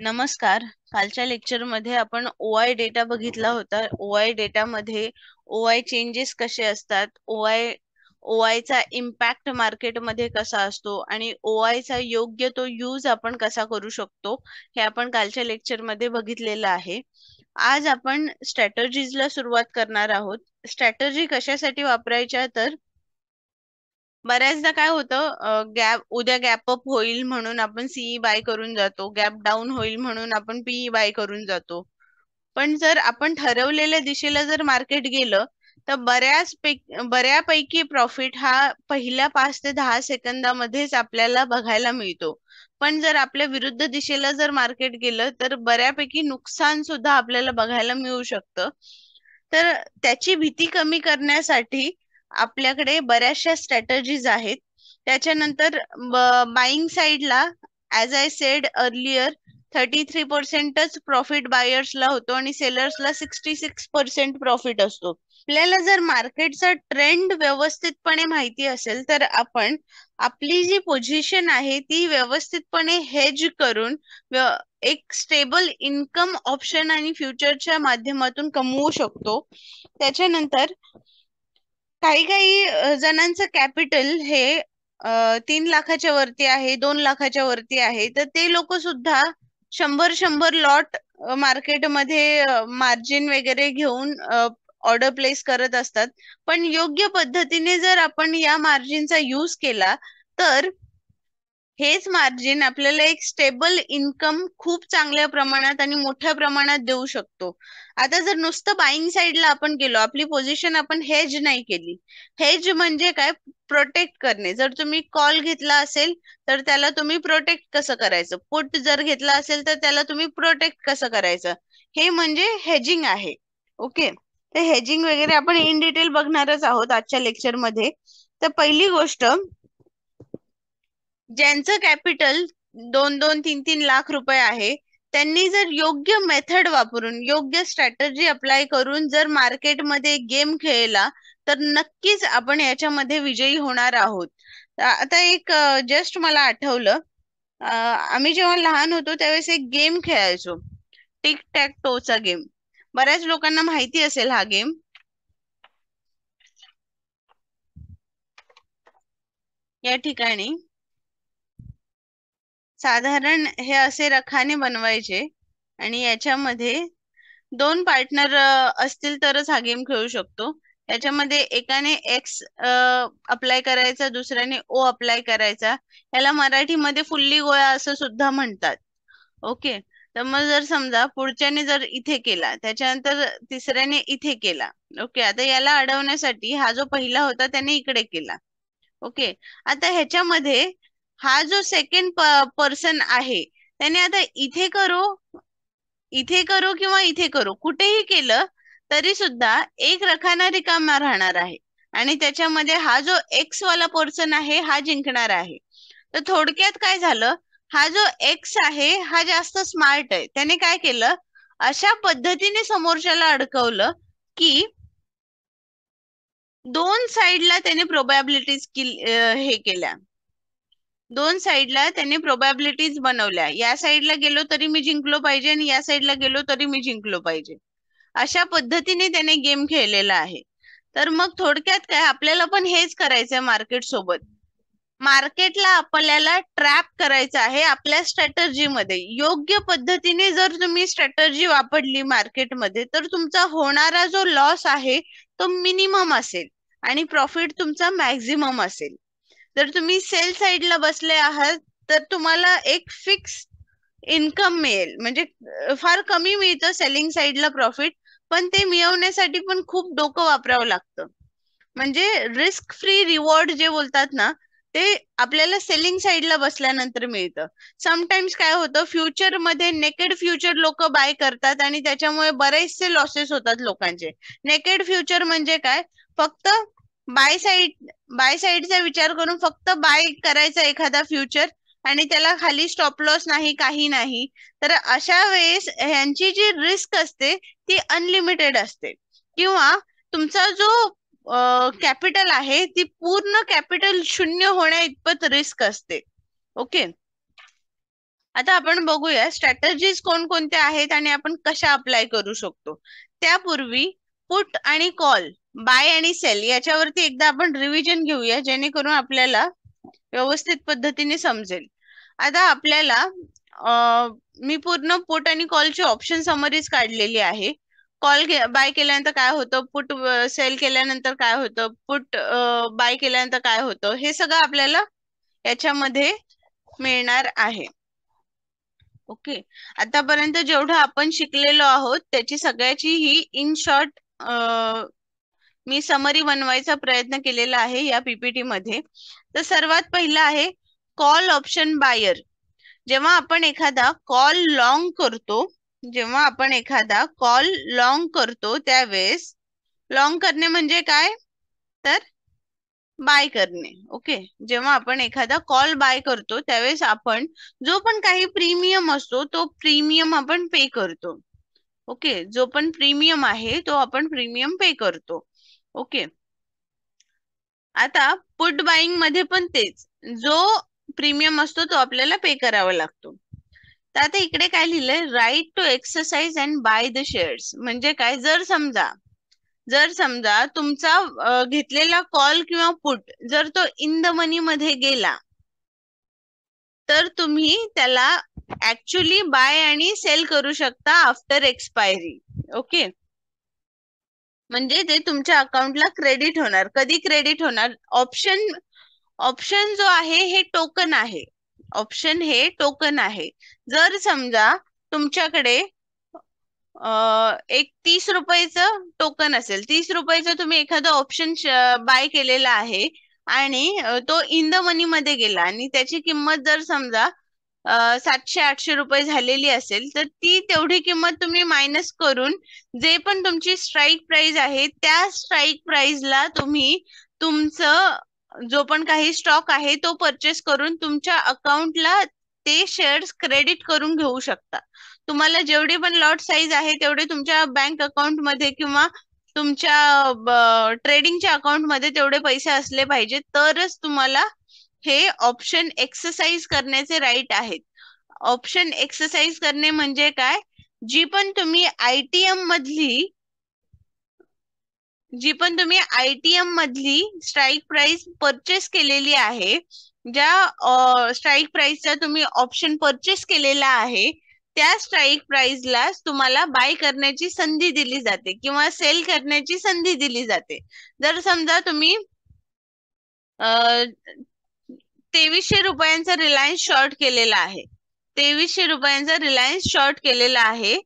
नमस्कार. कालच्या लेक्चरमध्ये आपण ओआय डेटा बघितला होता. ओआय डेटामध्ये ओआय चेंजेस कसे असतात, ओआयचा इम्पॅक्ट मार्केटमध्ये कसा असतो आणि ओआयचा योग्य तो यूज आपण कसा करू शकतो हे आपण कालच्या लेक्चरमध्ये बघितलेलं आहे. आज आपण स्ट्रॅटर्जीजला सुरुवात करणार आहोत. स्ट्रॅटर्जी कशासाठी वापरायच्या तर बऱ्याचदा काय होतं, उद्या गॅप अप होईल म्हणून आपण सीई बाय करून जातो, गॅप डाऊन होईल म्हणून आपण पीई बाय करून जातो. पण जर आपण ठरवलेल्या दिशेला जर मार्केट गेलं तर बऱ्यापैकी प्रॉफिट हा पहिल्या 5 ते 10 सेकंदामध्येच आपल्याला बघायला मिळतो. पण जर आपल्या विरुद्ध दिशेला जर मार्केट गेलं तर बऱ्यापैकी नुकसान सुद्धा आपल्याला बघायला मिळू शकतं. तर त्याची भीती कमी करण्यासाठी आपल्याकडे बऱ्याचशा स्ट्रॅटर्जीज आहेत. त्याच्यानंतर बाईंग साइडला ऍज आय सेड अर्लियर 33%च प्रॉफिट बायर्सला होतो आणि सेलर्सला 66% प्रॉफिट असतो. आपल्याला जर मार्केटचा ट्रेंड व्यवस्थितपणे माहिती असेल तर आपण आपली जी पोझिशन आहे ती व्यवस्थितपणे हेज करून एक स्टेबल इन्कम ऑप्शन आणि फ्युचरच्या माध्यमातून कमवू शकतो. त्याच्यानंतर काही काही जणांचं कॅपिटल हे 3 लाखाच्या वरती आहे, 2 लाखाच्या वरती आहे, तर ते लोक सुद्धा 100 लॉट मार्केटमध्ये मार्जिन वगैरे घेऊन ऑर्डर प्लेस करत असतात. पण योग्य पद्धतीने जर आपण या मार्जिनचा यूज केला तर हेच मार्जिन आपल्याला एक स्टेबल इन्कम खूप चांगल्या प्रमाणात आणि मोठ्या प्रमाणात देऊ शकतो. आता जर नुसतं बाईंग साइडला आपण गेलो, आपली पोझिशन आपण हेज नाही केली. हेज म्हणजे काय? प्रोटेक्ट करणे. जर तुम्ही कॉल घेतला असेल तर त्याला तुम्ही प्रोटेक्ट कसं करायचं, पुट जर घेतला असेल तर त्याला तुम्ही प्रोटेक्ट कसं करायचं, हे म्हणजे हेजिंग आहे. ओके, तर हेजिंग वगैरे आपण इन डिटेल बघणारच आहोत आजच्या लेक्चरमध्ये. तर पहिली गोष्ट, ज्यांचं कॅपिटल 2-3 लाख रुपये आहे त्यांनी जर योग्य मेथड वापरून योग्य स्ट्रॅटर्जी अप्लाय करून जर मार्केटमध्ये गेम खेळला तर नक्कीच आपण याच्यामध्ये विजयी होणार आहोत. आता एक जस्ट मला आठवलं, आम्ही जेव्हा लहान होतो त्यावेळेस एक गेम खेळायचो, टिक टॅक टोचा गेम. बऱ्याच लोकांना माहिती असेल हा गेम. या ठिकाणी साधारण हे असे रखाने बनवायचे आणि याच्यामध्ये 2 पार्टनर असतील तरच हा गेम खेळू शकतो. याच्यामध्ये एकाने एक्स अप्लाय करायचा, दुसऱ्याने ओ अप्लाय करायचा. याला मराठीमध्ये फुल्ली गोळा असं सुद्धा म्हणतात. ओके, तर मग जर समजा पुढच्याने जर इथे केला, त्याच्यानंतर तिसऱ्याने इथे केला. ओके, आता याला अडवण्यासाठी हा जो पहिला होता त्याने इकडे केला. ओके, आता ह्याच्यामध्ये हा जो सेकंड पर्सन आहे त्याने आता इथे करो किंवा इथे करो, कुठेही केलं तरी सुद्धा एक रखाना रिकामा राहणार आहे आणि त्याच्यामध्ये हा जो एक्स वाला पर्सन आहे हा जिंकणार आहे. तर थोडक्यात काय झालं, हा जो एक्स आहे हा जास्त स्मार्ट आहे. त्याने काय केलं, अशा पद्धतीने समोरच्याला अडकवलं की 2 साइडला त्याने प्रोबॅबिलिटीज हे केल्या, 2 साइडला त्याने प्रोबॅबिलिटीज बनवल्या. या साइडला गेलो तरी मी जिंकलो पाहिजे आणि या साइडला गेलो तरी मी जिंकलो पाहिजे, अशा पद्धतीने त्याने गेम खेळलेला आहे. तर मग थोडक्यात काय, आपल्याला पण हेच करायचंय मार्केट सोबत. मार्केटला आपल्याला ट्रॅप करायचं आहे आपल्या स्ट्रॅटर्जी मध्ये. योग्य पद्धतीने जर तुम्ही स्ट्रॅटर्जी वापरली मार्केटमध्ये तर तुमचा होणारा जो लॉस आहे तो मिनिमम असेल आणि प्रॉफिट तुमचा मॅक्झिमम असेल. जर तुम्ही सेल साइडला बसले आहात तर तुम्हाला एक फिक्स इन्कम मिळेल, म्हणजे फार कमी मिळतं सेलिंग साइडला प्रॉफिट, पण ते मिळवण्यासाठी पण खूप डोकं वापरावं लागतं. म्हणजे रिस्क फ्री रिवॉर्ड जे बोलतात ना, ते आपल्याला सेलिंग साइडला बसल्यानंतर मिळतं. समटाइम्स काय होतं, फ्युचर मध्ये नेकेड फ्युचर लोक बाय करतात आणि त्याच्यामुळे बरेचसे लॉसेस होतात लोकांचे. नेकेड फ्युचर म्हणजे काय, फक्त बाय साइडचा विचार करून फक्त बाय करायचा एखादा फ्युचर आणि त्याला खाली स्टॉप लॉस नाही, काही नाही. तर अशा वेळेस ह्यांची जी रिस्क असते ती अनलिमिटेड असते, किंवा तुमचा जो कॅपिटल आहे ती पूर्ण कॅपिटल शून्य होण्या इतपत रिस्क असते. ओके, आता आपण बघूया स्ट्रॅटजीज कोणकोणत्या आहेत आणि आपण कशा अप्लाय करू शकतो. त्यापूर्वी पुट आणि कॉल, बाय आणि सेल याच्यावरती एकदा आपण रिव्हिजन घेऊया, जेणेकरून आपल्याला व्यवस्थित पद्धतीने समजेल. आता आपल्याला मी पूर्ण पुट आणि कॉलची ऑप्शन समरीज काढलेली आहे. कॉल बाय केल्यानंतर काय होतं, पुट सेल केल्यानंतर काय होतं, पुट बाय केल्यानंतर काय होतं, हे सगळं आपल्याला याच्यामध्ये मिळणार आहे. ओके, आतापर्यंत जेवढं आपण शिकलेलो आहोत त्याची सगळ्याची ही इन शॉर्ट मी समरी बनवायचा प्रयत्न केलेला आहे या पीपीटी मध्ये. तर सर्वात पहिला आहे कॉल ऑप्शन बायर. जेव्हा आपण एखादा कॉल लॉंग करतो त्यावेळेस लॉंग करणे म्हणजे काय, तर बाय करणे. ओके, जेव्हा आपण एखादा कॉल बाय करतो त्यावेळेस आपण जो पण काही प्रीमियम असतो तो प्रीमियम आपण पे करतो. ओके, जो पण प्रीमियम आहे तो आपण प्रीमियम पे करतो. ओके, आता पुट बाईंग मध्ये पण तेच, जो प्रीमियम असतो तो आपल्याला पे करावा लागतो. तर आता इकडे काय लिहिलंय, right to exercise and buy the shares. म्हणजे काय, जर समजा तुमचा घेतलेला कॉल किंवा पुट जर तो इन द मनी मध्ये गेला तर तुम्ही त्याला ऍक्च्युअली बाय आणि सेल करू शकता आफ्टर एक्सपायरी. ओके, म्हणजे ते तुमच्या अकाउंटला क्रेडिट होणार. कधी क्रेडिट होणार, ऑप्शन जो आहे हे टोकन आहे. ऑप्शन हे टोकन आहे. जर समजा तुमच्याकडे एक 30 रुपयाचं टोकन असेल, 30 रुपयाचं तुम्ही एखादा ऑप्शन बाय केलेला आहे आणि तो इन द मनी मध्ये गेला आणि त्याची किंमत जर समजा 700-800 रुपये झालेली असेल, तर ती तेवढी किंमत तुम्ही मायनस करून जे पण तुमची स्ट्राईक प्राइस आहे त्या स्ट्राईक प्राइसला तुम्ही तुमचं जो पण काही स्टॉक आहे तो परचेस करून तुमच्या अकाउंटला ते शेअर्स क्रेडिट करून घेऊ शकता. तुम्हाला जेवढी पण लॉट साईज आहे तेवढे तुमच्या बँक अकाउंट मध्ये किंवा तुमच्या ट्रेडिंगच्या अकाउंट मध्ये तेवढे पैसे असले पाहिजे, तरच तुम्हाला हे ऑप्शन एक्सरसाइज करण्याचे राईट आहेत. ऑप्शन एक्सरसाइज करणे म्हणजे काय, जी पण तुम्ही आयटीएम मधली स्ट्राईक प्राइस परचेस केलेली आहे, ज्या स्ट्राईक प्राइसचा तुम्ही ऑप्शन परचेस केलेला आहे त्या स्ट्राईक प्राइसला तुम्हाला बाय करण्याची संधी दिली जाते किंवा सेल करण्याची संधी दिली जाते. जर समजा तुम्ही 2300 रुपयांचा रिलायन्स शॉर्ट केलेला आहे, 2300 रुपयांचा रिलायन्स शॉर्ट केलेला आहे,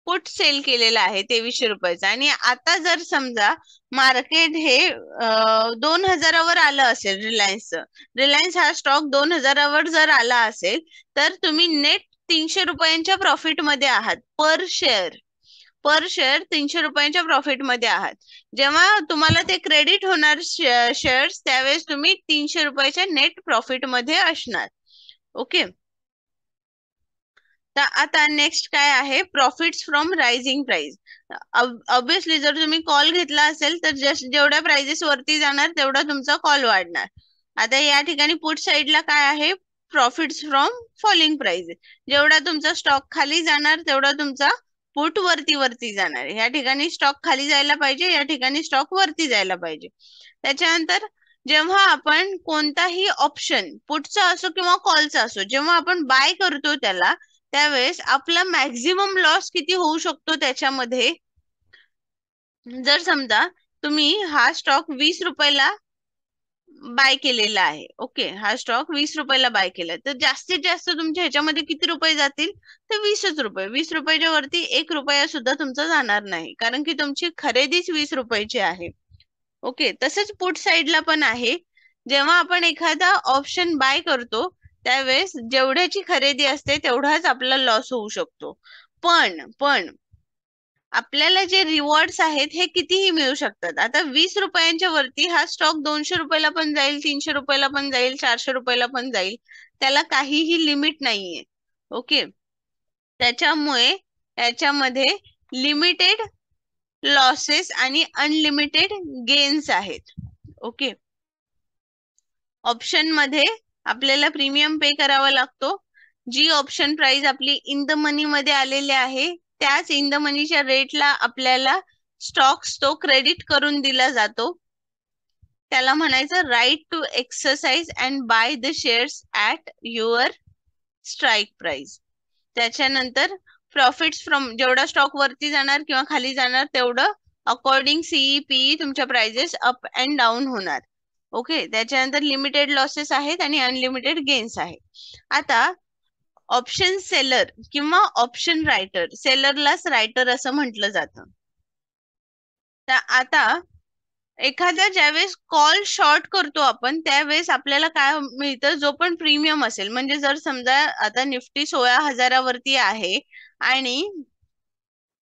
पुट सेल केलेला आहे 2300 रुपयाचा, आणि आता जर समजा मार्केट हे 2000वर आलं असेल, रिलायन्स हा स्टॉक 2000वर जर आला असेल तर तुम्ही नेट 300 रुपयांच्या प्रॉफिट मध्ये आहात. पर शेअर 300 रुपयांच्या प्रॉफिट मध्ये आहात. जेव्हा तुम्हाला ते क्रेडिट होणार शेअर्स त्यावेळेस तुम्ही 300 रुपयाच्या नेट प्रॉफिट मध्ये असणार. ओके, तर आता नेक्स्ट काय आहे, profits from rising price. Obviously जर तुम्ही कॉल घेतला असेल तर जेवढ्या प्राइजेस वरती जाणार तेवढा तुमचा कॉल वाढणार. आता या ठिकाणी पुट साइडला काय आहे, प्रॉफिट्स फ्रॉम फॉलिंग प्राइस. जेवढा तुमचा स्टॉक खाली जाणार तेवढा तुमचा पुट वरती जाणार. या ठिकाणी स्टॉक खाली जायला पाहिजे, या ठिकाणी स्टॉक वरती जायला पाहिजे. त्याच्यानंतर जेव्हा आपण कोणताही ऑप्शन पुटचा असो किंवा कॉलचा असो जेव्हा आपण बाय करतो त्यावेळेस आपला मॅक्झिमम लॉस किती होऊ शकतो त्याच्यामध्ये, जर समजा तुम्ही हा स्टॉक 20 रुपयाला बाय केलेला आहे. ओके, हा स्टॉक 20 रुपयाला बाय केला तर जास्तीत जास्त तुमच्या ह्याच्यामध्ये किती रुपये जातील, तर 20च रुपये. 20 रुपयाच्या वरती 1 रुपया सुद्धा तुमचा जाणार नाही, कारण की तुमची खरेदीच 20 रुपयाची आहे. ओके, तसंच पुट साइडला पण आहे. जेव्हा आपण एखादा ऑप्शन बाय करतो त्यावेळेस जेवढ्याची खरेदी असते तेवढाच आपला लॉस होऊ शकतो. पण आपल्याला जे रिवॉर्ड्स आहेत हे कितीही मिळू शकतात. आता 20 रुपयांच्या वरती हा स्टॉक 200 रुपयाला पण जाईल, 300 रुपयाला पण जाईल, 400 रुपयाला पण जाईल, त्याला काहीही लिमिट नाहीये. ओके, त्याच्यामुळे याच्यामध्ये लिमिटेड लॉसेस आणि अनलिमिटेड गेन्स आहेत. ओके, ऑप्शन मध्ये आपल्याला प्रीमियम पे करावा लागतो. जी ऑप्शन प्राइस आपली इन द मनी मध्ये आलेली आहे त्याच इन द मनीच्या रेटला आपल्याला स्टॉक्स तो क्रेडिट करून दिला जातो. त्याला म्हणायचं right to exercise and buy the shares at your strike price. त्याच्यानंतर प्रॉफिट्स फ्रॉम जेवढा स्टॉक वरती जाणार किंवा खाली जाणार तेवढं अकॉर्डिंग सीईपी तुमच्या प्राइजेस अप अँड डाऊन होणार. ओके, त्याच्यानंतर लिमिटेड लॉसेस आहेत आणि अनलिमिटेड गेन्स आहे. आता ऑप्शन सेलर किंवा ऑप्शन रायटर, सेलरलाच रायटर असं म्हटलं जातं. तर आता एखादा ज्यावेळेस कॉल शॉर्ट करतो आपण त्यावेळेस आपल्याला काय मिळतं, जो पण प्रीमियम असेल, म्हणजे जर समजा आता निफ्टी 16,000वरती आहे आणि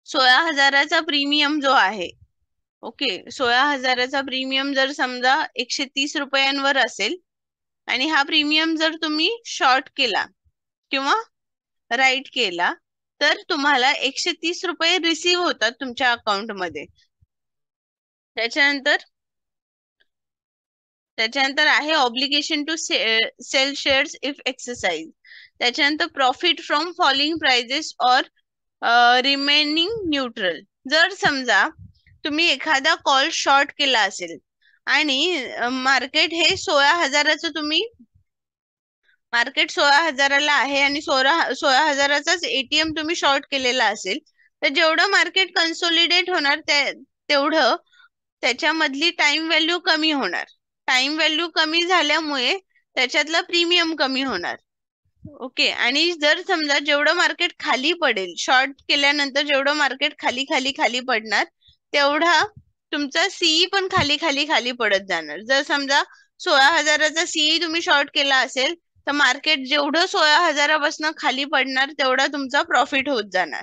16,000चा प्रीमियम जो आहे, ओके, 16,000चा प्रीमियम जर समजा 130 रुपयांवर असेल आणि हा प्रीमियम जर तुम्ही शॉर्ट केला किंवा राईट केला तर तुम्हाला 130 रुपये रिसीव्ह होतात तुमच्या अकाउंटमध्ये. त्याच्यानंतर आहे obligation to sell shares if exercise. त्याच्यानंतर profit from falling prices or remaining neutral. जर समजा तुम्ही एखादा कॉल शॉर्ट केला असेल आणि मार्केट हे 16,000चं तुम्ही मार्केट 16,000ला आहे आणि 16,000चाच एटीएम तुम्ही शॉर्ट केलेला असेल तर जेवढं मार्केट कन्सोलिडेट होणार तेवढं त्याच्यामधली टाइम व्हॅल्यू कमी होणार. टाइम व्हॅल्यू कमी झाल्यामुळे त्याच्यातला प्रीमियम कमी होणार. ओके, आणि जर समजा जेवढं मार्केट खाली पडेल शॉर्ट केल्यानंतर जेवढं मार्केट खाली खाली खाली पडणार तेवढा तुमचा सीई पण खाली खाली खाली पडत जाणार. जर समजा 16,000चा सीई तुम्ही शॉर्ट केला असेल तर मार्केट जेवढं 16,000पासून खाली पडणार तेवढा तुमचा प्रॉफिट होत जाणार.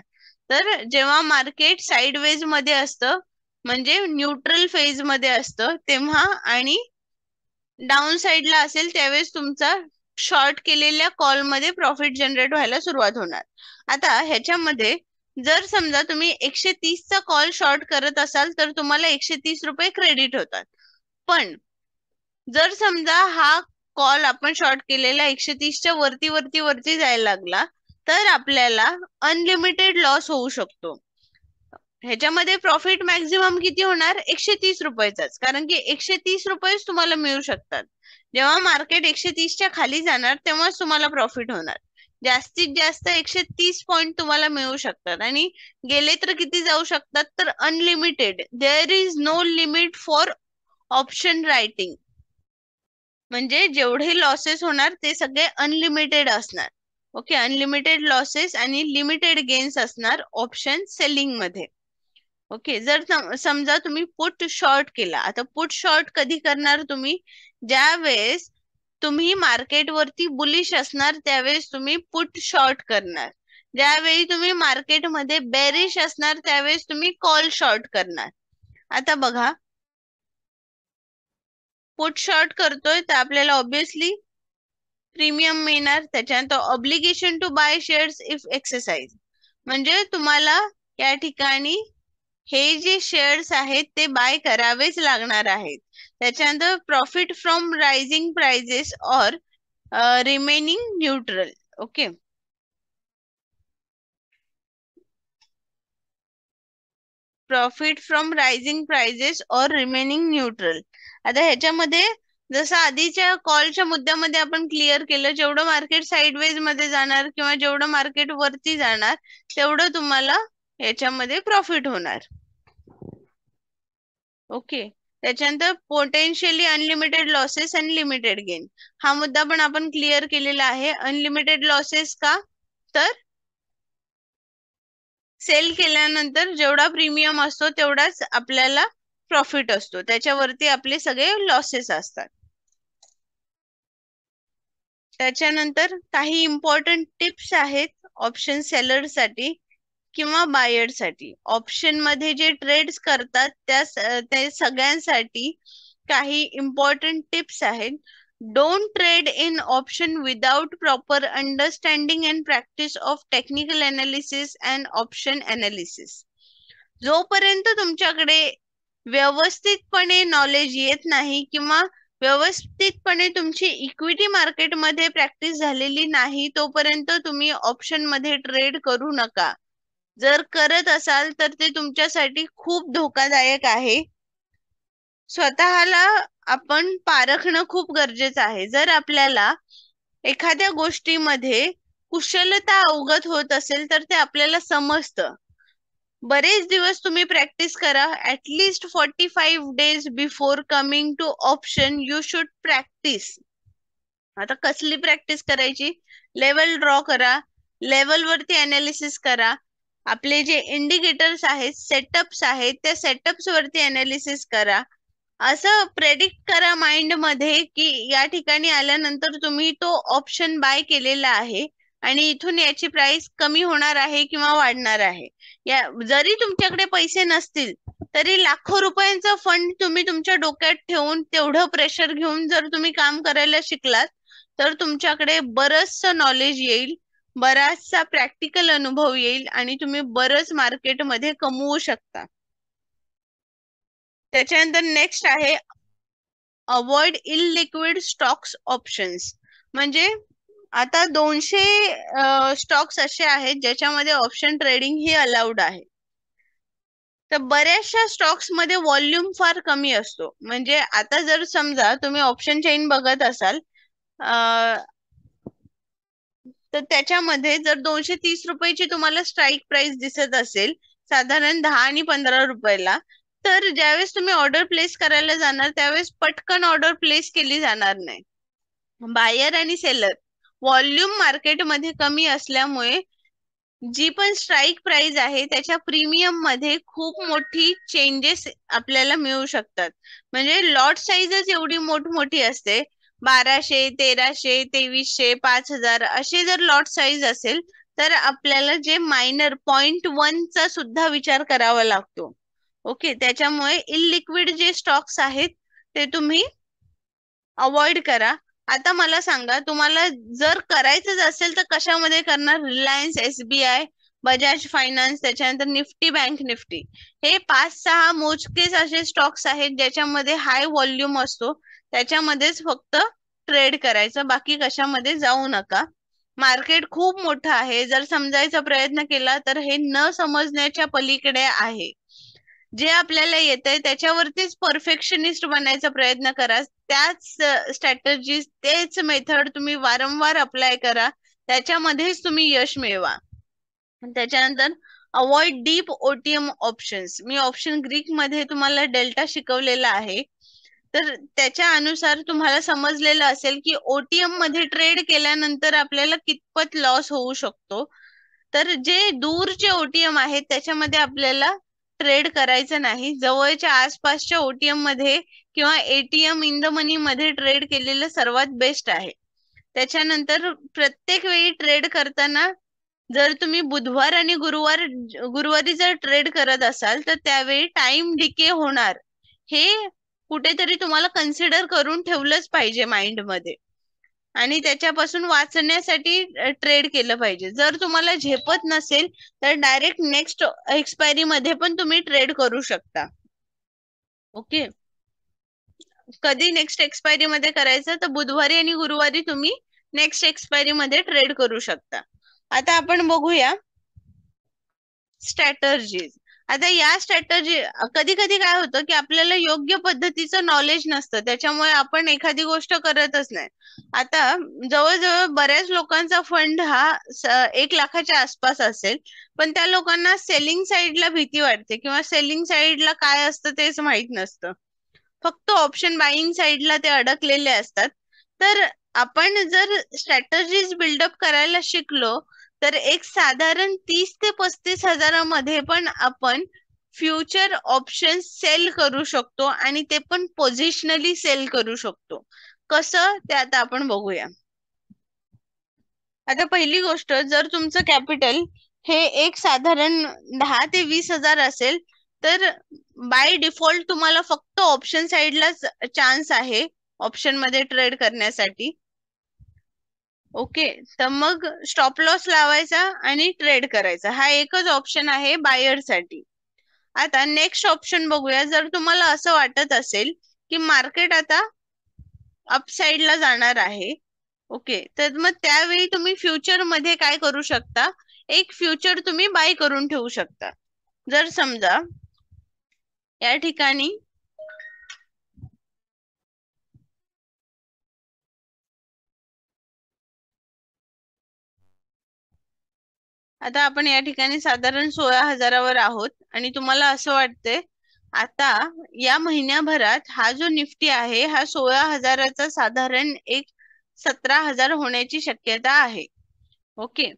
तर जेव्हा मार्केट साइडवेज मध्ये असतं म्हणजे न्यूट्रल फेज मध्ये असतं तेव्हा आणि डाऊन साइडला असेल त्यावेळेस तुमचा शॉर्ट केलेल्या कॉल मध्ये प्रॉफिट जनरेट व्हायला सुरुवात होणार. आता ह्याच्यामध्ये जर समजा तुम्ही 130चा कॉल शॉर्ट करत असाल तर तुम्हाला 130 रुपये क्रेडिट होतात. पण जर समजा हा कॉल आपण शॉर्ट केलेला 130च्या वरती वरती वरती जायला लागला तर आपल्याला अनलिमिटेड लॉस होऊ शकतो. ह्याच्यामध्ये प्रॉफिट मॅक्झिमम किती होणार, 130 रुपयाचाच, कारण की 130 रुपयेच तुम्हाला मिळू शकतात. जेव्हा मार्केट 130च्या खाली जाणार तेव्हाच तुम्हाला प्रॉफिट होणार. जास्तीत जास्त 130 पॉइंट तुम्हाला मिळू शकतात आणि गेले तर किती जाऊ शकतात तर unlimited. There is no limit for option writing. म्हणजे जेवढे लॉसेस होणार ते सगळे अनलिमिटेड असणार. ओके, अनलिमिटेड लॉसेस आणि लिमिटेड गेन्स असणार ऑप्शन सेलिंग मध्ये. ओके, जर समजा तुम्ही पुट शॉर्ट केला. आता पुट शॉर्ट कधी करणार तुम्ही, ज्या वेळेस तुम्ही मार्केट वरती बुलिश असणार त्यावेळेस तुम्ही पुट शॉर्ट करणार. ज्यावेळी तुम्ही मार्केटमध्ये बेरिश असणार त्यावेळेस तुम्ही कॉल शॉर्ट करणार. आता बघा, पुट शॉर्ट करतोय तर आपल्याला ऑब्विसली प्रीमियम मिळणार. त्याच्यानंतर obligation to buy shares if exercise, म्हणजे तुम्हाला या ठिकाणी हे जे शेअर्स आहेत ते बाय करावेच लागणार आहेत. त्याच्यानंतर profit from rising prices or remaining neutral. Okay, profit from rising prices or remaining neutral. आता ह्याच्यामध्ये जसं आधीच्या कॉलच्या मुद्द्यामध्ये आपण क्लिअर केलं, जेवढं मार्केट साइडवेज मध्ये जाणार किंवा जेवढं मार्केट वरती जाणार तेवढं तुम्हाला याच्यामध्ये प्रॉफिट होणार. ओके, त्याच्यानंतर पोटेन्शियली अनलिमिटेड लॉसेस आणि लिमिटेड गेन, हा मुद्दा पण आपण क्लिअर केलेला आहे. अनलिमिटेड लॉसेस का, तर सेल केल्यानंतर जेवढा प्रीमियम असतो तेवढाच आपल्याला प्रॉफिट असतो, त्याच्यावरती आपले सगळे लॉसेस असतात. त्याच्यानंतर काही इम्पॉर्टंट टिप्स आहेत ऑप्शन सेलर साठी किंवा बायर साठी. ऑप्शन मध्ये जे ट्रेड्स करतात त्या सगळ्यांसाठी काही इम्पॉर्टंट टिप्स आहेत. Don't trade in option without proper understanding and practice of technical analysis and option analysis. जोपर्यंत तुमच्याकडे व्यवस्थितपणे नॉलेज येत नाही किंवा व्यवस्थितपणे तुमची इक्विटी मार्केटमध्ये प्रॅक्टिस झालेली नाही तोपर्यंत तुम्ही ऑप्शन मध्ये ट्रेड करू नका. जर करत असाल तर ते तुमच्यासाठी खूप धोकादायक आहे. स्वतःला आपण पारखणं खूप गरजेचं आहे. जर आपल्याला एखाद्या गोष्टीमध्ये कुशलता अवगत होत असेल तर ते आपल्याला समजतं. बरेच दिवस तुम्ही प्रॅक्टिस करा. At least 45 days before coming to option you should practice. आता कसली प्रॅक्टिस करायची? लेवल ड्रॉ करा, लेवल वरती अनालिसिस करा, आपले जे इंडिकेटर्स आहेत, सेटअप्स आहेत, त्या सेटअप्स वरती अनालिसिस करा. असं प्रेडिक्ट करा माइंड मध्ये की या ठिकाणी आल्यानंतर तुम्ही तो ऑप्शन बाय केलेला आहे आणि इथून याची प्राइस कमी होणार आहे किंवा वाढणार आहे. जरी तुमच्याकडे पैसे नसतील तरी लाखो रुपयांचा फंड तुम्ही तुमच्या डोक्यात ठेवून तेवढं प्रेशर घेऊन जर तुम्ही काम करायला शिकलात तर तुमच्याकडे बरचसं नॉलेज येईल, बराचसा प्रॅक्टिकल अनुभव येईल आणि तुम्ही बरंच मार्केटमध्ये कमवू शकता. त्याच्यानंतर नेक्स्ट आहे अवॉइड इलिक्विड स्टॉक्स ऑप्शन्स. म्हणजे आता 200 स्टॉक्स असे आहेत ज्याच्यामध्ये ऑप्शन ट्रेडिंग ही अलाउड आहे. तर बऱ्याचशा स्टॉक्स मध्ये व्हॉल्यूम फार कमी असतो. म्हणजे आता जर समजा तुम्ही ऑप्शन चेन बघत असाल तर त्याच्यामध्ये जर 230 रुपयाची तुम्हाला स्ट्राईक प्राइस दिसत असेल साधारण 10 आणि 15 रुपयाला, तर ज्यावेळेस तुम्ही ऑर्डर प्लेस करायला जाणार त्यावेळेस पटकन ऑर्डर प्लेस केली जाणार नाही. बायर आणि सेलर व्हॉल्यूम मार्केटमध्ये कमी असल्यामुळे जी पण स्ट्राईक प्राइस आहे त्याच्या प्रीमियम मध्ये खूप मोठी चेंजेस आपल्याला मिळू शकतात. म्हणजे लॉट साईजच एवढी मोठी असते. 1200, 1300, 2300, 5000 असे जर लॉट साईज असेल तर आपल्याला जे मायनर 0.1 चा सुद्धा विचार करावा लागतो. ओके, त्याच्यामुळे इलिक्विड जे स्टॉक्स आहेत ते तुम्ही अवॉइड करा. आता मला सांगा, तुम्हाला जर करायचंच असेल तर कशामध्ये करणार? रिलायन्स, SBI, बजाज फायनान्स, त्याच्यानंतर निफ्टी, बँक निफ्टी, हे 5-6 मोजकेच असे स्टॉक्स आहेत ज्याच्यामध्ये हाय व्हॉल्यूम असतो. त्याच्यामध्येच फक्त ट्रेड करायचं, बाकी कशामध्ये जाऊ नका. मार्केट खूप मोठं आहे. जर समजायचा प्रयत्न केला तर हे न समजण्याच्या पलीकडे आहे. जे आपल्याला येतंय त्याच्यावरतीच परफेक्शनिस्ट बनायचा प्रयत्न करा. त्याच स्ट्रॅटेजी, तेच मेथड तुम्ही वारंवार अप्लाय करा. त्याच्यामध्येच तुम्ही यश मिळवा. त्याच्यानंतर अवॉइड डीप OTM ऑप्शन्स. मी ऑप्शन ग्रीक मध्ये तुम्हाला डेल्टा शिकवलेला आहे. तर त्याच्या अनुसार तुम्हाला समजलेलं असेल की OTM मध्ये ट्रेड केल्यानंतर आपल्याला कितपत लॉस होऊ शकतो. तर जे दूरचे OTM आहेत त्याच्यामध्ये आपल्याला ट्रेड करायचं नाही. जवळच्या आसपासच्या OTM मध्ये किंवा ATM इन द मनी मध्ये ट्रेड केलेलं सर्वात बेस्ट आहे. त्याच्यानंतर प्रत्येक वेळी ट्रेड करताना जर तुम्ही बुधवार आणि गुरुवारी जर ट्रेड करत असाल तर त्यावेळी टाइम डिके होणार, हे कुठेतरी तुम्हाला कन्सिडर करून ठेवलंच पाहिजे माइंड मध्ये आणि त्याच्यापासून वाचण्यासाठी ट्रेड केलं पाहिजे. जर तुम्हाला झेपत नसेल तर डायरेक्ट नेक्स्ट एक्सपायरी मध्ये पण तुम्ही ट्रेड करू शकता. ओके, कधी नेक्स्ट एक्सपायरी मध्ये करायचं? तर बुधवारी आणि गुरुवारी तुम्ही नेक्स्ट एक्सपायरी मध्ये ट्रेड करू शकता. आता आपण बघूया स्ट्रॅटर्जीज. आता या स्ट्रॅटर्जी कधी कधी काय होतं की आपल्याला योग्य पद्धतीचं नॉलेज नसतं, त्याच्यामुळे आपण एखादी गोष्ट करतच नाही. आता जवळजवळ बऱ्याच लोकांचा फंड हा 1 लाखाच्या आसपास असेल, पण त्या लोकांना सेलिंग साईडला भीती वाटते किंवा सेलिंग साईडला काय असतं तेच माहित नसतं. फक्त ऑप्शन बाईंग साईडला ते अडकलेले असतात. तर आपण जर स्ट्रॅटर्जीज बिल्डअप करायला शिकलो तर एक साधारण 30 ते 35 हजारामध्ये पण आपण फ्युचर ऑप्शन सेल करू शकतो आणि ते पण पोझिशनली सेल करू शकतो. कसं ते आता आपण बघूया. आता पहिली गोष्ट, जर तुमचं कॅपिटल हे एक साधारण 10 ते 20 हजार असेल तर बाय डिफॉल्ट तुम्हाला फक्त ऑप्शन साइडलाच चान्स आहे ऑप्शन मध्ये ट्रेड करण्यासाठी. ओके, तर मग स्टॉप लॉस लावायचा आणि ट्रेड करायचा, हा एकच ऑप्शन आहे बायर साठी. आता नेक्स्ट ऑप्शन बघूया. जर तुम्हाला असं वाटत असेल की मार्केट आता अपसाइडला जाणार आहे. ओके, तर मग त्यावेळी तुम्ही फ्युचर मध्ये काय करू शकता, एक फ्युचर तुम्ही बाय करून ठेवू शकता. जर समजा या ठिकाणी आता आपण या ठिकाणी साधारण 16,000वर आहोत आणि तुम्हाला असं वाटतंय आता या महिन्याभरात हा जो निफ्टी आहे हा 16,000चा साधारण एक 17,000 होण्याची शक्यता आहे. ओके,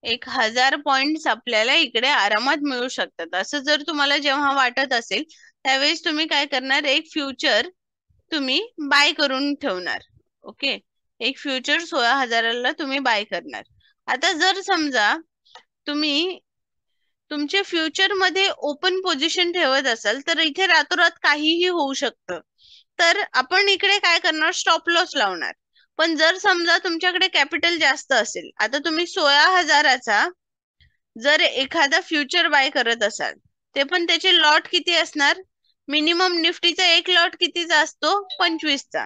एक 1000 पॉइंट्स आपल्याला इकडे आरामात मिळू शकतात. असं जर तुम्हाला जेव्हा वाटत असेल त्यावेळेस तुम्ही काय करणार, एक फ्युचर तुम्ही बाय करून ठेवणार. ओके, एक फ्युचर 16,000ला तुम्ही बाय करणार. आता जर समजा तुम्ही तुमचे फ्युचर मध्ये ओपन पोझिशन ठेवत असाल तर इथे रातोरात काहीही होऊ शकतं. तर आपण इकडे काय करणार, स्टॉप लॉस लावणार. पण जर समजा तुमच्याकडे कॅपिटल जास्त असेल, आता तुम्ही 16,000चा जर एखादा फ्युचर बाय करत असाल, ते पण त्याचे लॉट किती असणार, मिनिमम निफ्टीचा एक लॉट कितीचा असतो, 25चा.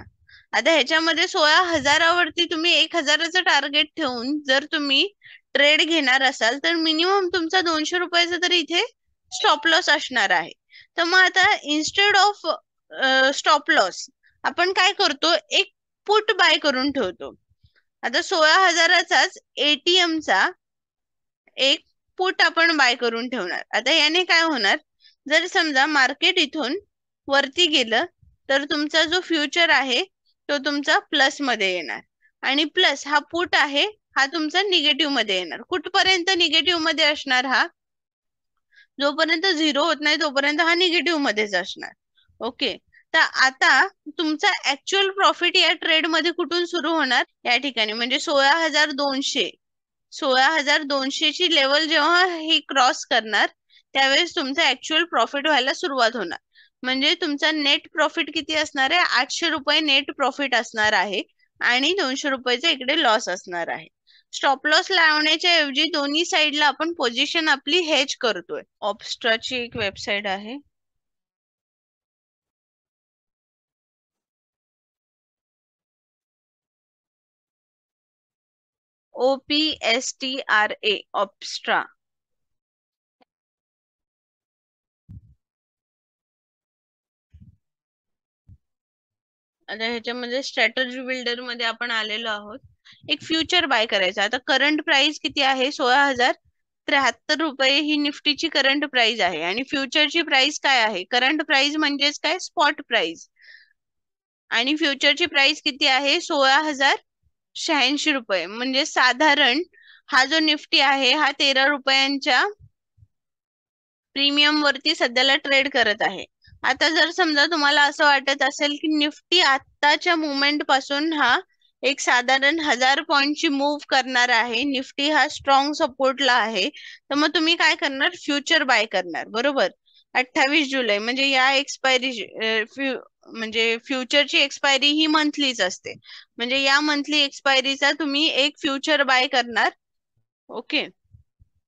आता ह्याच्यामध्ये 16,000वरती तुम्ही 1,000चं टार्गेट ठेवून जर तुम्ही ट्रेड घेणार असाल तर मिनिमम तुमचा 200 रुपयाचा तरी इथे स्टॉप लॉस असणार आहे. तर मग आता इन्स्टेड ऑफ स्टॉप लॉस आपण काय करतो, एक पुट बाय करून ठेवतो. आता 16,000चाच एटीएमचा एक पुट आपण बाय करून ठेवणार. आता याने काय होणार, जर समजा मार्केट इथून वरती गेलं तर तुमचा जो फ्युचर आहे तो तुमचा प्लस मध्ये येणार आणि प्लस हा पुट आहे हा तुमचा निगेटिव्ह मध्ये येणार. कुठपर्यंत निगेटिव्ह मध्ये असणार, हा जोपर्यंत 0 होत नाही तोपर्यंत हा निगेटिव्ह मध्येच असणार. ओके, तर आता तुमचा ऍक्च्युअल प्रॉफिट या ट्रेड मध्ये कुठून सुरू होणार, या ठिकाणी म्हणजे 16,200 ची लेवल जेव्हा ही क्रॉस करणार त्यावेळेस तुमचा ऍक्च्युअल प्रॉफिट व्हायला सुरुवात होणार. म्हणजे तुमचा नेट प्रॉफिट किती असणार आहे, 800 रुपये नेट प्रॉफिट असणार आहे आणि 200 रुपयाचा इकडे लॉस असणार आहे. स्टॉप लॉस लावण्याच्या ऐवजी दोन्ही साइडला आपण पोझिशन आपली हेज करतोय. ऑप्स्ट्राची एक वेबसाइट आहे, OPSTRA, ऑप्स्ट्रा. आता ह्याच्यामध्ये स्ट्रॅटजी बिल्डर मध्ये आपण आलेलो आहोत. एक फ्युचर बाय करायचा. आता करंट प्राइस किती आहे, 16,073 ही निफ्टीची करंट प्राइस आहे आणि फ्युचरची प्राइस काय आहे, करंट प्राइस म्हणजेच काय, स्पॉट प्राइस. आणि फ्युचरची प्राइस किती आहे, 16,086 रुपये. म्हणजे साधारण हा जो निफ्टी आहे हा 13 रुपयांच्या प्रीमियम वरती सध्याला ट्रेड करत आहे. आता जर समजा तुम्हाला असं वाटत असेल की निफ्टी आताच्या मुवमेंट पासून हा एक साधारण 1000 पॉइंटची मूव्ह करणार आहे, निफ्टी हा स्ट्रॉंग सपोर्टला आहे, तर मग तुम्ही काय करणार, फ्युचर बाय करणार. बरोबर, 28 जुलै म्हणजे या एक्सपायरी म्हणजे फ्युचरची एक्सपायरी ही मंथलीच असते. म्हणजे या मंथली एक्सपायरीचा तुम्ही एक फ्युचर बाय करणार. ओके,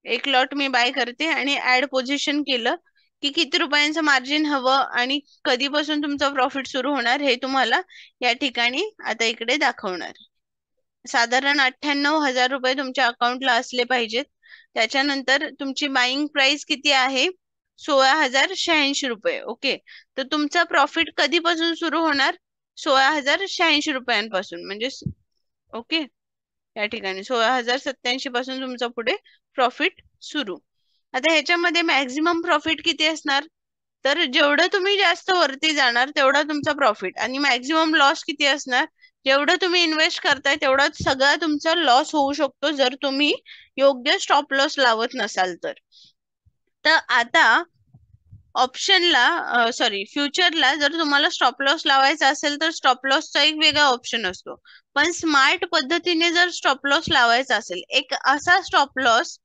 एक लॉट मी बाय करते आणि ऍड पोझिशन केलं की किती रुपयांचं मार्जिन हवं आणि कधीपासून तुमचा प्रॉफिट सुरू होणार हे तुम्हाला या ठिकाणी आता इकडे दाखवणार. साधारण 98,000 रुपये तुमच्या अकाउंटला असले पाहिजेत. त्याच्यानंतर तुमची बाईंग प्राइस किती आहे, 16,086 रुपये. ओके, तर तुमचा प्रॉफिट कधीपासून सुरू होणार, 16,086 रुपयांपासून. म्हणजे ओके, या ठिकाणी 16,087 पासून तुमचा पुढे प्रॉफिट सुरू. आता ह्याच्यामध्ये मॅक्झिमम प्रॉफिट किती असणार, तर जेवढं तुम्ही जास्त वरती जाणार तेवढा तुमचा प्रॉफिट, आणि मॅक्झिमम लॉस किती असणार, जेवढं तुम्ही इन्व्हेस्ट करताय तेवढा सगळा तुमचा लॉस होऊ शकतो जर तुम्ही योग्य स्टॉप लॉस लावत नसाल तर. तर आता ऑप्शनला सॉरी फ्युचरला जर तुम्हाला स्टॉप लॉस लावायचा असेल तर स्टॉप लॉसचा एक वेगळा ऑप्शन असतो. पण स्मार्ट पद्धतीने जर स्टॉप लॉस लावायचा असेल, एक असा स्टॉप लॉस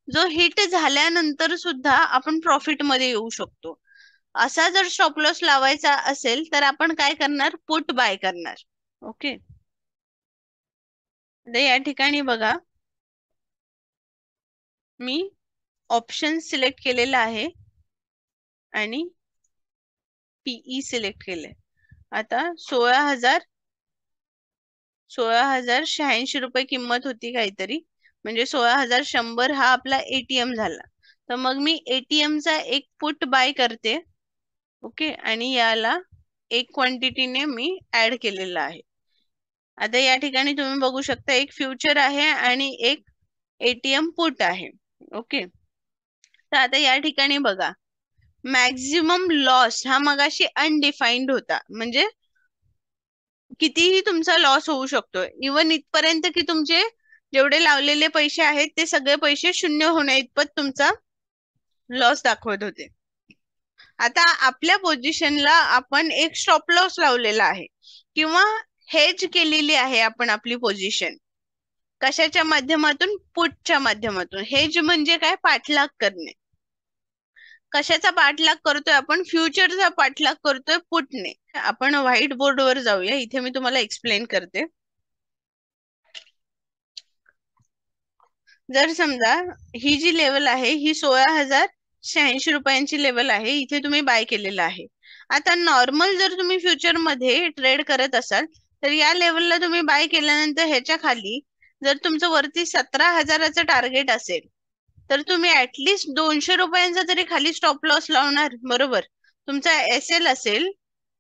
जो हिट झाल्यानंतर सुद्धा आपण प्रॉफिट मध्ये येऊ शकतो, असा जर स्टॉप लॉस लावायचा असेल तर आपण काय करणार, पुट बाय करणार. ओके, या ठिकाणी बघा मी ऑप्शन सिलेक्ट केलेला आहे आणि पीई सिलेक्ट केले. आता 16,086 रुपये किंमत होती काहीतरी, म्हणजे 16,100 हा आपला एटीएम झाला. तर मग मी एटीएम चा एक पुट बाय करते. ओके, आणि याला एक क्वांटिटीने मी ऍड केलेला आहे. आता या ठिकाणी तुम्ही बघू शकता एक फ्युचर आहे आणि एक एटीएम पुट आहे. ओके, तर आता या ठिकाणी बघा, मॅक्झिमम लॉस हा मगाशी अनडिफाईन्ड होता, म्हणजे कितीही तुमचा लॉस होऊ शकतो, इवन इथपर्यंत की तुमचे जेवढे लावलेले पैसे आहेत ते सगळे पैसे शून्य होण्या इतपत तुमचा लॉस दाखवत होते. आता आपल्या पोझिशनला आपण एक स्टॉप लॉस लावलेला आहे किंवा हेज केलेली आहे आपण आपली पोझिशन. कशाच्या माध्यमातून? पुटच्या माध्यमातून. हेज म्हणजे काय? पाठलाग करणे. कशाचा पाठलाग करतोय आपण? फ्युचरचा पाठलाग करतोय पुटने. आपण व्हाईट बोर्डवर जाऊया, इथे मी तुम्हाला एक्सप्लेन करते. जर समजा ही जी लेवल आहे ही 16,086 रुपयांची लेवल आहे, इथे तुम्ही बाय केलेलं आहे. आता नॉर्मल जर तुम्ही फ्युचर मध्ये ट्रेड करत असाल तर या लेवलला तुम्ही बाय केल्यानंतर ह्याच्या खाली जर तुमचं वरती 17,000चं टार्गेट असेल तर तुम्ही ऍटलिस्ट 200 रुपयांचा तरी खाली स्टॉप लॉस लावणार, बरोबर? तुमचा एसएल असेल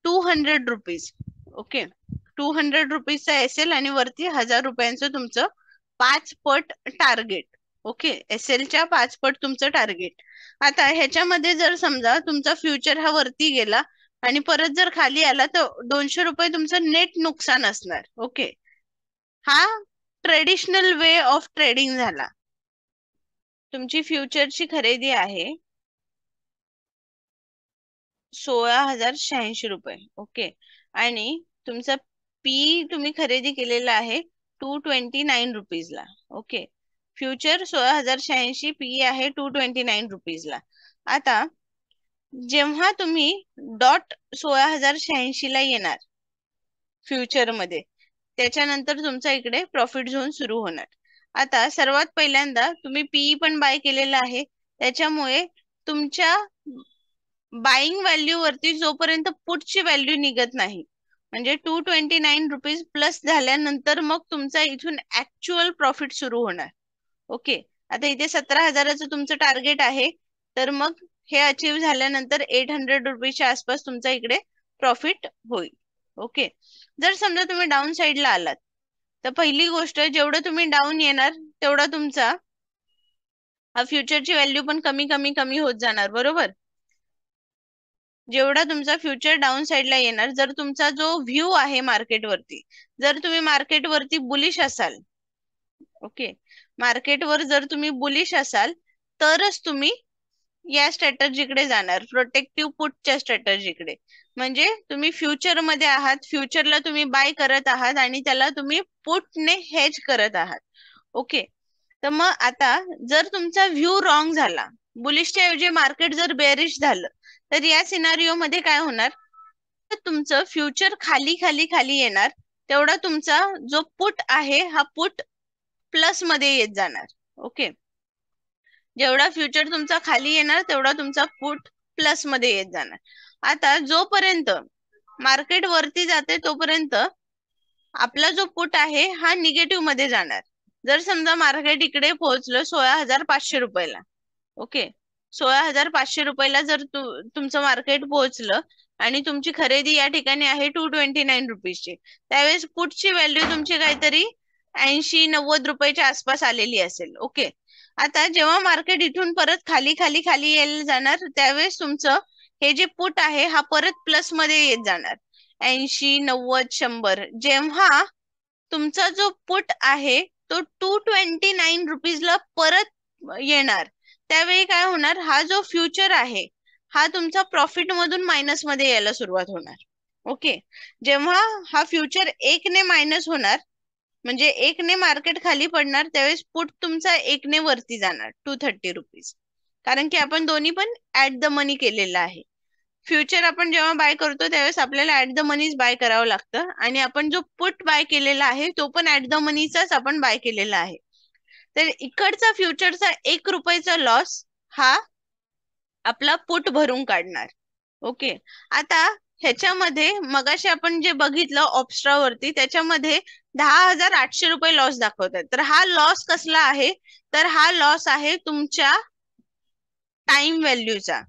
200 रुपीज. ओके, 200 रुपीजचा एसएल आणि वरती 1,000 रुपयांचं तुमचं 5 पट टार्गेट. ओके, एसएलच्या 5 पट तुमचं टार्गेट. आता ह्याच्यामध्ये जर समजा तुमचा फ्युचर हा वरती गेला आणि परत जर खाली आला तर 200 रुपये तुमचं नेट नुकसान असणार. ओके, हा ट्रेडिशनल वे ऑफ ट्रेडिंग झाला. तुमची फ्युचरची खरेदी आहे 16,086 रुपये. ओके, आणि तुमचा पी तुम्ही खरेदी केलेला आहे 229 रुपीजला. ओके, फ्युचर 16,086, पी आहे 229 रुपीजला. आता जेव्हा तुम्ही डॉट 16,086 ला येणार फ्युचर मध्ये, त्याच्यानंतर तुमचा इकडे प्रॉफिट झोन सुरू होणार. आता सर्वात पहिल्यांदा तुम्ही पीई पण बाय केलेला आहे, त्याच्यामुळे तुमच्या बाईंग व्हॅल्यू वरती जोपर्यंत पुटची व्हॅल्यू निघत नाही, म्हणजे 229 रुपीज प्लस झाल्यानंतर मग तुमचा इथून ऍक्च्युअल प्रॉफिट सुरू होणार. ओके, आता इथे 17,000चं तुमचं टार्गेट आहे, तर मग हे अचीव झाल्यानंतर 800 रुपीजच्या आसपास तुमचा इकडे प्रॉफिट होईल. ओके, जर समजा तुम्ही डाऊन साईडला आलात तर पहिली गोष्ट, जेवढं तुम्ही डाऊन येणार तेवढा तुमचा फ्युचरची व्हॅल्यू पण कमी कमी कमी होत जाणार, बरोबर? जेवढा तुमचा फ्युचर डाऊन साईडला येणार, जर तुमचा जो व्ह्यू आहे मार्केटवरती, जर तुम्ही मार्केटवरती बुलिश असाल, ओके, मार्केटवर जर तुम्ही बुलिश असाल तरच तुम्ही या स्ट्रॅटर्जीकडे जाणार, प्रोटेक्टिव्ह पुटच्या स्ट्रॅटर्जीकडे. म्हणजे तुम्ही फ्युचर मध्ये आहात, फ्युचरला तुम्ही बाय करत आहात आणि त्याला तुम्ही पुटने हेज करत आहात. ओके, तर मग आता जर तुमचा व्ह्यू रॉंग झाला, बुलिशच्या ऐवजी मार्केट जर बेरिश झालं, तर या सिनारिओ मध्ये काय होणार? तुमचं फ्युचर खाली खाली खाली येणार, तेवढा तुमचा जो पुट आहे हा पुट प्लस मध्ये येत जाणार. ओके, जेवढा फ्युचर तुमचा खाली येणार तेवढा तुमचा पुट प्लस मध्ये येत जाणार. आता जोपर्यंत मार्केट वरती जाते तोपर्यंत आपला जो पुट आहे हा निगेटिव्ह मध्ये जाणार. जर समजा मार्केट इकडे पोहोचलं 16,500 रुपयाला, ओके, 16,500 रुपयाला जर तुमचं मार्केट पोहोचलं आणि तुमची खरेदी या ठिकाणी आहे 229 रुपीजची, त्यावेळेस पुटची व्हॅल्यू तुमची काहीतरी 80-90 रुपयाच्या आसपास आलेली असेल. ओके, आता जेव्हा मार्केट इथून परत खाली खाली खाली यायला जाणार त्यावेळेस तुमचं हे जे पुट आहे हा परत प्लस मध्ये येत जाणार, 80-90-100. जेव्हा तुमचा जो पुट आहे तो 229 रुपीजला परत येणार, त्यावेळी काय होणार? हा जो फ्युचर आहे हा तुमचा प्रॉफिट मधून मायनस मध्ये यायला सुरुवात होणार. ओके, जेव्हा हा फ्युचर 1 ने मायनस होणार, म्हणजे 1 ने मार्केट खाली पडणार, त्यावेळेस पुट तुमचा 1 ने वरती जाणार 230 रुपीज, कारण की आपण दोन्ही पण ऍट द मनी केलेलं आहे. फ्युचर आपण जेव्हा बाय करतो त्यावेळेस आपल्याला ऍट द मनीच बाय करावं लागतं, आणि आपण जो पुट बाय केलेला आहे तो पण ऍट द मनीचाच आपण बाय केलेला आहे. तर इकडचा फ्युचरचा 1 रुपयाचा लॉस हा आपला पुट भरून काढणार. ओके. आता ह्याच्यामध्ये मगाशी आपण जे बघितलं ऑप्स्ट्रावरती, त्याच्यामध्ये 10,800 रुपये लॉस दाखवतात. तर हा लॉस कसला आहे, तर हा लॉस आहे तुमच्या टाइम व्हॅल्यूचा.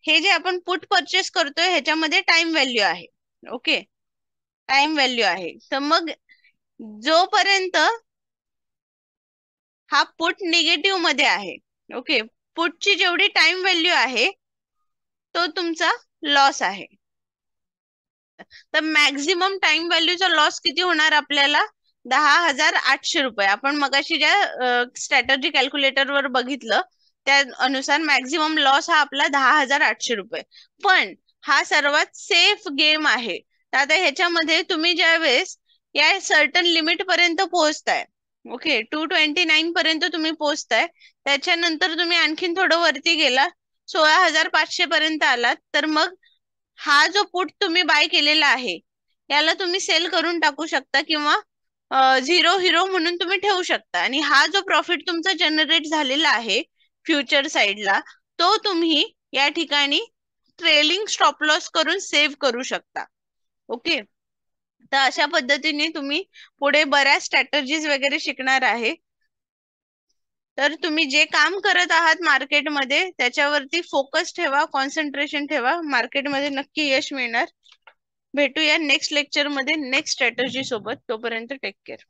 हे जे आपण पुट परचेस करतोय ह्याच्यामध्ये टाइम व्हॅल्यू आहे. ओके, टाइम व्हॅल्यू आहे. तर मग जोपर्यंत हा पुट निगेटिव्ह मध्ये आहे, ओके, पुटची जेवढी टाइम व्हॅल्यू आहे तो तुमचा लॉस आहे. तर मॅक्झिमम टाइम व्हॅल्यूचा लॉस किती होणार आपल्याला, 10,800 रुपये. आपण मगाशी ज्या स्ट्रॅटर्जी कॅल्क्युलेटर वर बघितलं त्या अनुसार मॅक्झिमम लॉस हा आपला 10,800 रुपये. पण हा सर्वात सेफ गेम आहे. तर आता ह्याच्यामध्ये तुम्ही ज्या वेळेस या सर्टन लिमिट पर्यंत पोहोचताय, ओके, 229 पर्यंत तुम्ही पोहोचताय, त्याच्यानंतर तुम्ही आणखीन थोडं वरती गेला, 16,500 पर्यंत आलात, तर मग हा जो पुट तुम्ही बाय केलेला आहे याला तुम्ही सेल करून टाकू शकता, किंवा झिरो हिरो म्हणून तुम्ही ठेवू शकता. आणि हा जो प्रॉफिट तुमचा जनरेट झालेला आहे फ्युचर साइडला, तो तुम्ही या ठिकाणी ट्रेलिंग स्टॉप लॉस करून सेव्ह करू शकता. ओके. तर अशा पद्धतीने तुम्ही पुढे बऱ्याच स्ट्रॅटर्जीज वगैरे शिकणार आहे. तर तुम्ही जे काम करत आहात मार्केटमध्ये त्याच्यावरती फोकस ठेवा, कॉन्सन्ट्रेशन ठेवा, मार्केटमध्ये नक्की यश मिळणार. भेटूया नेक्स्ट लेक्चर मध्ये नेक्स्ट स्ट्रॅटर्जी सोबत. तोपर्यंत टेक केअर.